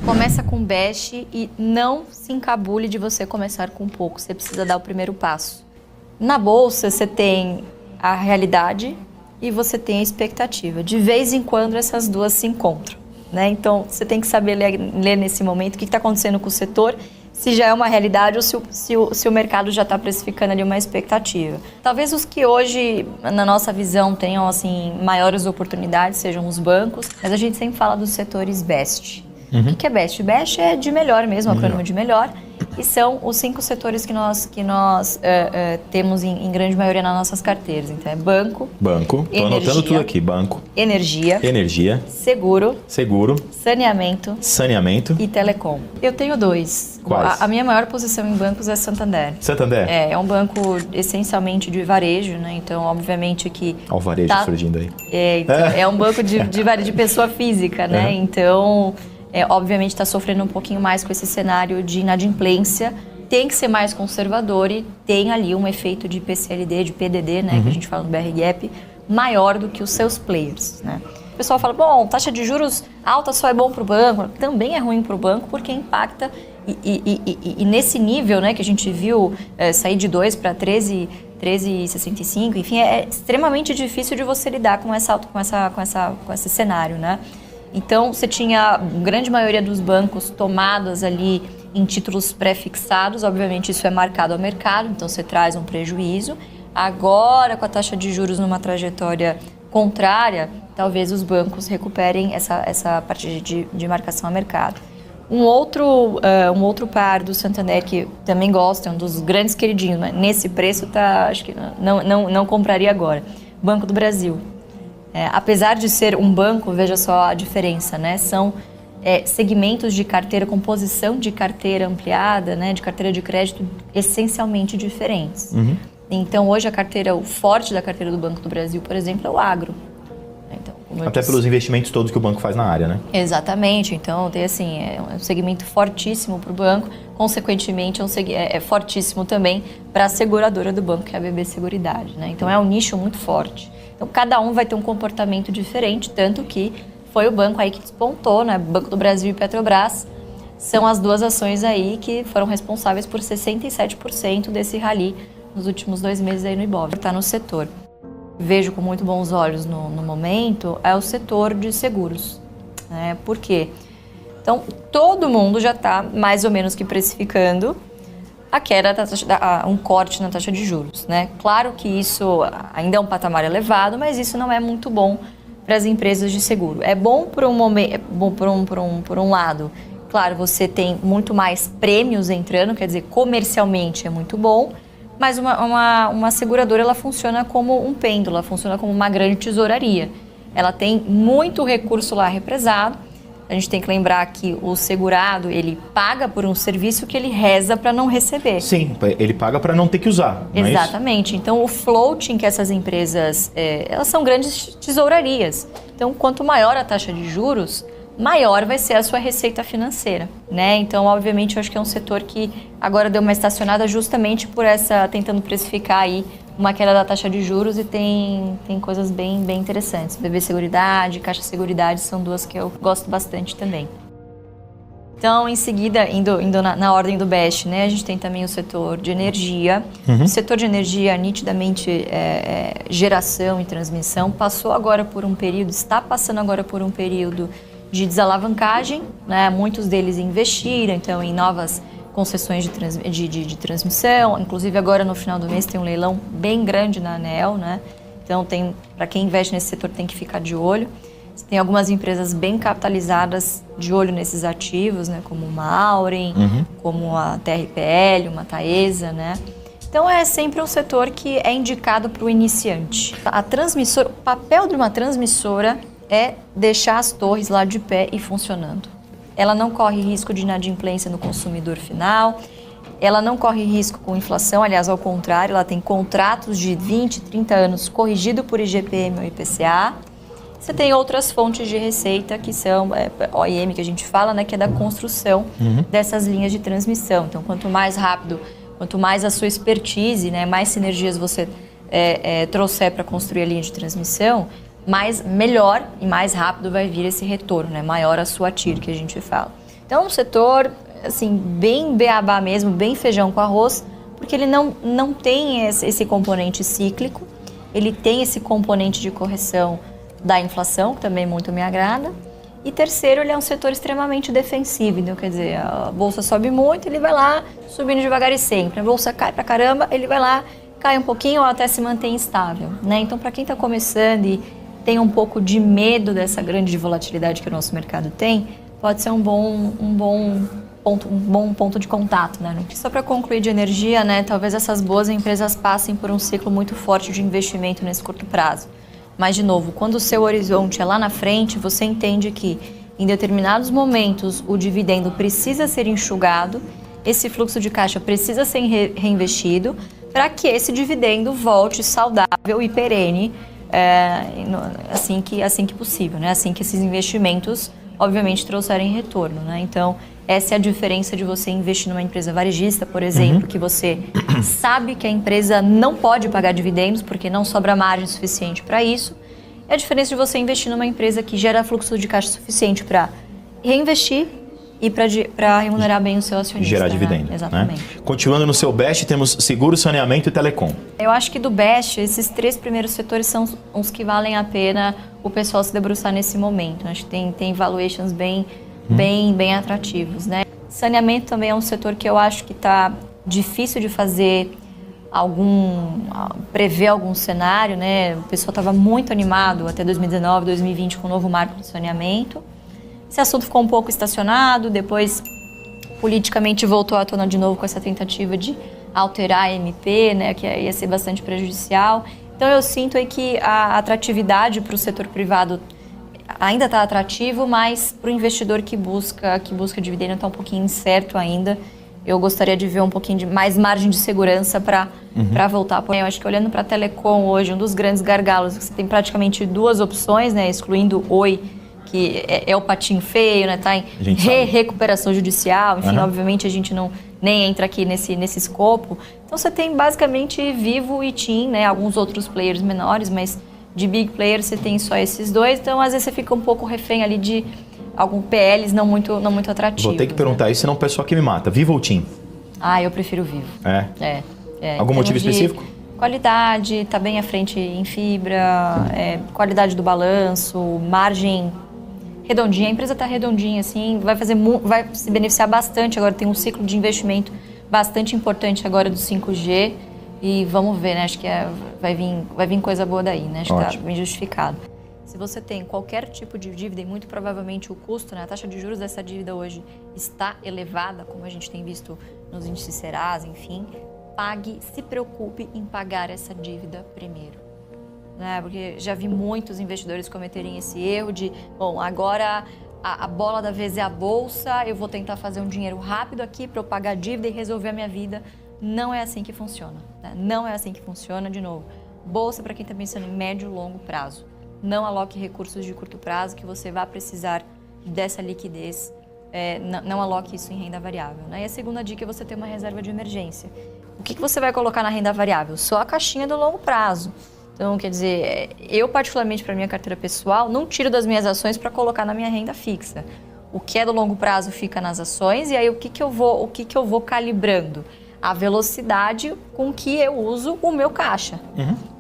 Começa com Best e não se encabule de você começar com pouco. Você precisa dar o primeiro passo. Na bolsa, você tem a realidade e você tem a expectativa. De vez em quando, essas duas se encontram, né? Então, você tem que saber ler nesse momento o que está acontecendo com o setor, se já é uma realidade ou se o mercado já está precificando ali uma expectativa. Talvez os que hoje, na nossa visão, tenham assim, maiores oportunidades sejam os bancos, mas a gente sempre fala dos setores Best. O que é Best? Best é de melhor mesmo, acrônimo de melhor. E são os 5 setores que nós temos em grande maioria nas nossas carteiras. Então é banco, Estou anotando tudo aqui. Banco, energia, seguro, saneamento e telecom. Eu tenho 2. Quais? A minha maior posição em bancos é Santander. Santander? É um banco essencialmente de varejo, né? Então, obviamente que... Olha o varejo surgindo aí. É um banco de pessoa física, né? Então... obviamente está sofrendo um pouquinho mais com esse cenário de inadimplência, tem que ser mais conservador e tem ali um efeito de PCLD, de PDD, né, que a gente fala no BR Gap, maior do que os seus players, né. O pessoal fala, bom, taxa de juros alta só é bom para o banco, também é ruim para o banco porque impacta e nesse nível, né, que a gente viu sair de 2 para 13,65, enfim, é extremamente difícil de você lidar com esse cenário, né. Então, você tinha a grande maioria dos bancos tomadas ali em títulos pré-fixados, obviamente isso é marcado ao mercado, então você traz um prejuízo. Agora, com a taxa de juros numa trajetória contrária, talvez os bancos recuperem essa parte de marcação ao mercado. Um outro par do Santander que também gosta, é um dos grandes queridinhos, mas nesse preço acho que não compraria agora. Banco do Brasil. Apesar de ser um banco, veja só a diferença, né? São segmentos de carteira, composição de carteira ampliada, né? De carteira de crédito essencialmente diferentes. Então, hoje o forte da carteira do Banco do Brasil, por exemplo, é o agro. Então, até pelos investimentos todos que o banco faz na área, né? Exatamente. Então, tem assim, é um segmento fortíssimo para o banco, consequentemente é fortíssimo também para a seguradora do banco, que é a BB Seguridade, né? Então, é um nicho muito forte. Então, cada um vai ter um comportamento diferente, tanto que foi o banco aí que despontou, né? Banco do Brasil e Petrobras são as duas ações aí que foram responsáveis por 67% desse rally nos últimos 2 meses aí no Ibov. Está no setor. Vejo com muito bons olhos no momento é o setor de seguros, né? Por quê? Então, todo mundo já está mais ou menos que precificando a queda um corte na taxa de juros, né? Claro que isso ainda é um patamar elevado, mas isso não é muito bom para as empresas de seguro. É bom por um lado, claro, você tem muito mais prêmios entrando, quer dizer, comercialmente é muito bom, mas uma seguradora ela funciona como um pêndulo, ela funciona como uma grande tesouraria. Ela tem muito recurso lá represado. A gente tem que lembrar que o segurado, ele paga por um serviço que ele reza para não receber. Sim, ele paga para não ter que usar. Exatamente. Então, o floating que essas empresas, elas são grandes tesourarias. Então, quanto maior a taxa de juros, maior vai ser a sua receita financeira, né? Então, obviamente, eu acho que é um setor que agora deu uma estacionada justamente por tentando precificar aí uma queda da taxa de juros e tem coisas bem interessantes. BB Seguridade, Caixa Seguridade são duas que eu gosto bastante também. Então, em seguida, indo na ordem do Best, né, a gente tem também o setor de energia. O setor de energia, nitidamente, geração e transmissão, está passando agora por um período de desalavancagem, né? Muitos deles investiram, então, em novas concessões de transmissão. Inclusive, agora no final do mês tem um leilão bem grande na ANEEL, né? Então, para quem investe nesse setor tem que ficar de olho. Tem algumas empresas bem capitalizadas de olho nesses ativos, né? Como uma Auren, como a TRPL, uma Taesa, né? Então, é sempre um setor que é indicado para o iniciante. O papel de uma transmissora é deixar as torres lá de pé e funcionando. Ela não corre risco de inadimplência no consumidor final, ela não corre risco com inflação, aliás, ao contrário, ela tem contratos de 20, 30 anos corrigido por IGPM ou IPCA. Você tem outras fontes de receita que são OIM, que a gente fala, né, que é da construção dessas linhas de transmissão. Então, quanto mais rápido, quanto mais a sua expertise, né, mais sinergias você trouxer para construir a linha de transmissão, melhor e mais rápido vai vir esse retorno, né? Maior a sua TIR, que a gente fala. Então, um setor, assim, bem beabá mesmo, bem feijão com arroz, porque ele não tem esse componente cíclico, ele tem esse componente de correção da inflação, que também muito me agrada. E terceiro, ele é um setor extremamente defensivo, então quer dizer, a bolsa sobe muito, ele vai lá subindo devagar e sempre. A bolsa cai pra caramba, ele vai lá, cai um pouquinho ou até se mantém estável, né? Então, para quem está começando e tem um pouco de medo dessa grande volatilidade que o nosso mercado tem, pode ser um bom ponto de contato, né? Só para concluir de energia, né? Talvez essas boas empresas passem por um ciclo muito forte de investimento nesse curto prazo. Mas, de novo, quando o seu horizonte é lá na frente, você entende que em determinados momentos o dividendo precisa ser enxugado, esse fluxo de caixa precisa ser reinvestido para que esse dividendo volte saudável e perene assim que possível, né? Assim que esses investimentos, obviamente, trouxerem retorno, né? Então, essa é a diferença de você investir numa empresa varejista, por exemplo, que você sabe que a empresa não pode pagar dividendos porque não sobra margem suficiente para isso. É a diferença de você investir numa empresa que gera fluxo de caixa suficiente para reinvestir e para remunerar bem o seu acionista. Gerar dividendo. Né? Exatamente. Né? Continuando no seu BEST, temos seguro, saneamento e telecom. Eu acho que do BEST, esses 3 primeiros setores são os que valem a pena o pessoal se debruçar nesse momento. Acho que tem valuations bem atrativos, né? Saneamento também é um setor que eu acho que está difícil de prever algum cenário, né? O pessoal estava muito animado até 2019, 2020 com o novo marco de saneamento. Esse assunto ficou um pouco estacionado, depois politicamente voltou à tona de novo com essa tentativa de alterar a MP, né? Que ia ser bastante prejudicial. Então eu sinto aí que a atratividade para o setor privado ainda está atrativo, mas para o investidor que busca dividendo está um pouquinho incerto ainda. Eu gostaria de ver um pouquinho de mais margem de segurança para voltar. Eu acho que olhando para a Telecom hoje, um dos grandes gargalos, você tem praticamente 2 opções, né, excluindo Oi, que é o patinho feio, né, tá em recuperação judicial, enfim, obviamente a gente nem entra aqui nesse escopo. Então você tem basicamente Vivo e TIM, né, alguns outros players menores, mas de big players você tem só esses 2, então às vezes você fica um pouco refém ali de alguns PLs não muito atrativos. Vou ter que perguntar isso, senão o pessoal que me mata. Vivo ou TIM? Eu prefiro Vivo. Algum motivo específico? Qualidade, tá bem à frente em fibra, qualidade do balanço, margem redondinha. A empresa tá redondinha, assim, vai se beneficiar bastante. Agora tem um ciclo de investimento bastante importante agora do 5G. E vamos ver, né? Acho que vai vir coisa boa daí, né? Acho que tá bem justificado. Se você tem qualquer tipo de dívida, e muito provavelmente o custo, né? A taxa de juros dessa dívida hoje está elevada, como a gente tem visto nos índices Serasa, enfim, se preocupe em pagar essa dívida primeiro. Né? Porque já vi muitos investidores cometerem esse erro de, bom, agora a bola da vez é a bolsa, eu vou tentar fazer um dinheiro rápido aqui para eu pagar a dívida e resolver a minha vida. Não é assim que funciona. Né? Não é assim que funciona, de novo. Bolsa para quem está pensando em médio e longo prazo. Não aloque recursos de curto prazo que você vai precisar dessa liquidez. Não aloque isso em renda variável. Né? E a segunda dica é você ter uma reserva de emergência. O que você vai colocar na renda variável? Só a caixinha do longo prazo. Então, quer dizer, eu particularmente para minha carteira pessoal, não tiro das minhas ações para colocar na minha renda fixa. O que é do longo prazo fica nas ações e aí o que eu vou calibrando? A velocidade com que eu uso o meu caixa.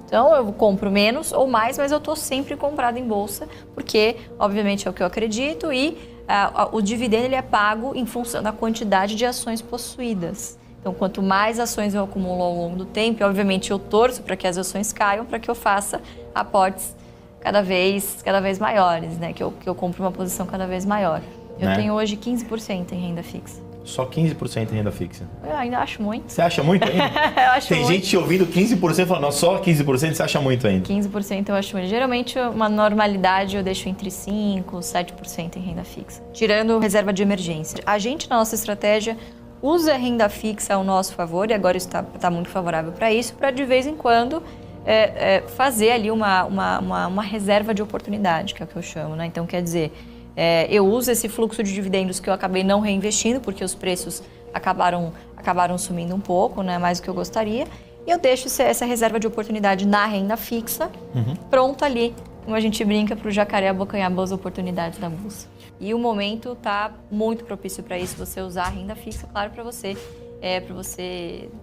Então, eu compro menos ou mais, mas eu estou sempre comprado em bolsa, porque, obviamente, é o que eu acredito e o dividendo ele é pago em função da quantidade de ações possuídas. Então, quanto mais ações eu acumulo ao longo do tempo, obviamente eu torço para que as ações caiam, para que eu faça aportes cada vez maiores, né? Que eu compre uma posição cada vez maior. Eu tenho hoje 15% em renda fixa. Só 15% em renda fixa? Eu ainda acho muito. Você acha muito ainda? Eu acho Tem muito. gente te ouvindo 15% falando, não, só 15% você acha muito ainda? 15% eu acho muito. Geralmente, uma normalidade eu deixo entre 5% e 7% em renda fixa. Tirando reserva de emergência. A gente, na nossa estratégia, usa a renda fixa ao nosso favor, e agora isso está muito favorável para isso, para de vez em quando fazer ali uma reserva de oportunidade, que é o que eu chamo, né? Então, quer dizer, eu uso esse fluxo de dividendos que eu acabei não reinvestindo, porque os preços acabaram sumindo um pouco, né, mais do que eu gostaria, e eu deixo essa reserva de oportunidade na renda fixa, pronta ali, como a gente brinca, para o jacaré abocanhar boas oportunidades da bolsa. E o momento está muito propício para isso, você usar a renda fixa, claro, para você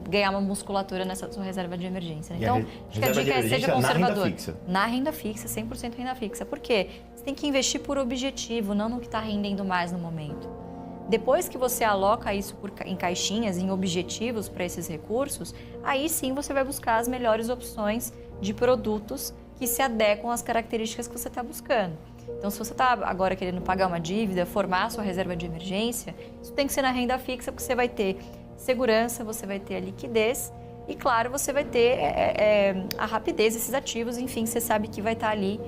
ganhar uma musculatura nessa sua reserva de emergência. Então, acho que a dica é seja conservador. Na renda fixa, 100% renda fixa. Por quê? Você tem que investir por objetivo, não no que está rendendo mais no momento. Depois que você aloca isso em caixinhas, em objetivos para esses recursos, aí sim você vai buscar as melhores opções de produtos que se adequam às características que você está buscando. Então, se você está agora querendo pagar uma dívida, formar a sua reserva de emergência, isso tem que ser na renda fixa, porque você vai ter segurança, você vai ter a liquidez e, claro, você vai ter a rapidez desses ativos. Enfim, você sabe que vai estar ali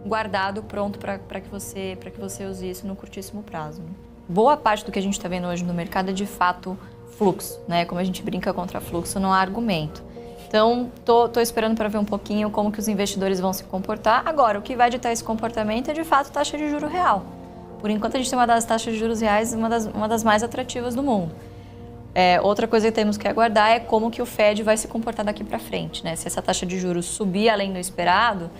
guardado, pronto para que você use isso no curtíssimo prazo. Né? Boa parte do que a gente está vendo hoje no mercado é, de fato, fluxo. Né? Como a gente brinca contra fluxo, não há argumento. Então, tô esperando para ver um pouquinho como que os investidores vão se comportar. Agora, o que vai ditar esse comportamento é, de fato, taxa de juro real. Por enquanto, a gente tem uma das taxas de juros reais, uma das mais atrativas do mundo. Outra coisa que temos que aguardar é como que o Fed vai se comportar daqui para frente. Né? Se essa taxa de juros subir além do esperado,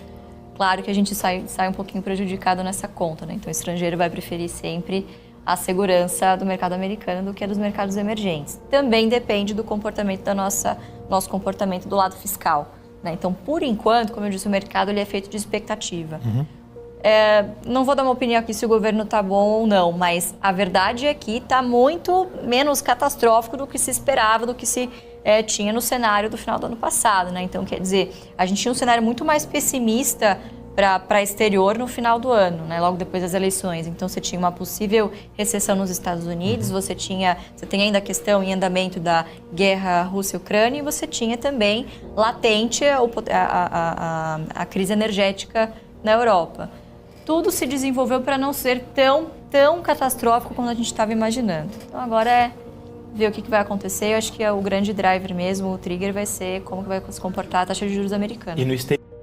claro que a gente sai um pouquinho prejudicado nessa conta. Né? Então, o estrangeiro vai preferir sempre a segurança do mercado americano do que a dos mercados emergentes. Também depende do comportamento nosso comportamento do lado fiscal. Né? Então, por enquanto, como eu disse, o mercado ele é feito de expectativa. Não vou dar uma opinião aqui se o governo está bom ou não, mas a verdade é que está muito menos catastrófico do que se esperava, do que se tinha no cenário do final do ano passado. Né? Então, quer dizer, a gente tinha um cenário muito mais pessimista para exterior no final do ano, né? Logo depois das eleições. Então, você tinha uma possível recessão nos Estados Unidos, você tem ainda a questão em andamento da guerra Rússia-Ucrânia e você tinha também latente a crise energética na Europa. Tudo se desenvolveu para não ser tão catastrófico como a gente estava imaginando. Então, agora é ver o que vai acontecer. Eu acho que o grande driver mesmo, o trigger, vai ser como que vai se comportar a taxa de juros americana. E no exterior